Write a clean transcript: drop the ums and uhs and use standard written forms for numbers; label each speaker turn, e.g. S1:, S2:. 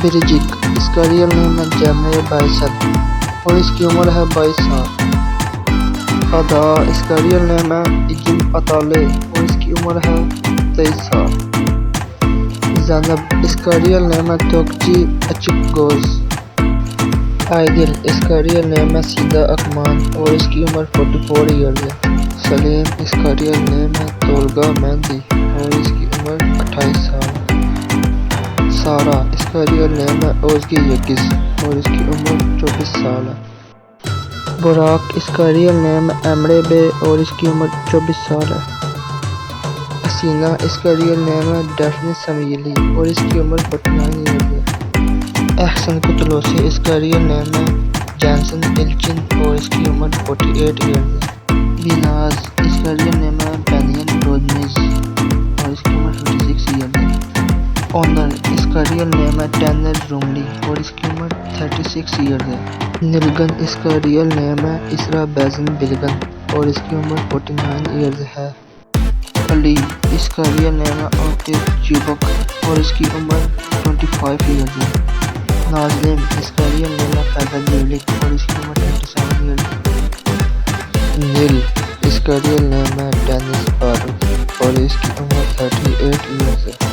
S1: برجک، اس کا real name ہے جیمرے bison اور اس کی عمر ہے 22 سال۔ ادا، اس کا ریئل نیم ہے ایجن اتالے اور اس کی عمر ہے 23 سال۔ زینب، اس کا ریئل نیم ہے توکچی اچکگوز۔ عائدل، اس کا ریئل نیم ہے سیدہ اکمان اور اس کی عمر 44 ایئرز ہے۔ سلیم، اس کا ریئل نیم ہے تولگا مہندی اور اس کی عمر 28 سال ہے۔ سارہ، اس کا ریئل نیم ہے اوزگی یگز اور اس کی عمر 24 سال ہے۔ براک، اس کا ریئل نیم ہے ایمرے بے اور اس کی عمر 24 سال ہے۔ حسینہ، اس کا ریئل نیم ہے ڈیفنی سمیلی اور اس کی عمر 49 ایئرز ہے۔ احسن کتلوسی، اس کا ریئل نیم ہے جینسن الچن اور اس کی عمر 48 ایئرز ہے۔ بیناز، اس کا ریئل نیم ہے بینین رودنیز اور اس کی عمر 56 ایئرز ہے۔ اونر، اس کا ریئل نیم ہے ٹینر روملی اور اس کی عمر 36 ایئرز ہے۔ نلگن، اس کا ریئل نیم ہے اسرا بیزن بلگن اور اس کی عمر 49 ایئرز ہے۔ علی، اس کا ریئل نیم ہے عاقب چیوبک اور اس کی عمر 25 ایئرز ہے۔ نازنین، اس کا ریئل نیم ہے فیبل لیولک اور اس کی عمر 27 ایئرز ہے۔ نیل، اس کا ریئل نیم ہے ڈینس بارو اور اس کی عمر 38 ایئرز ہے۔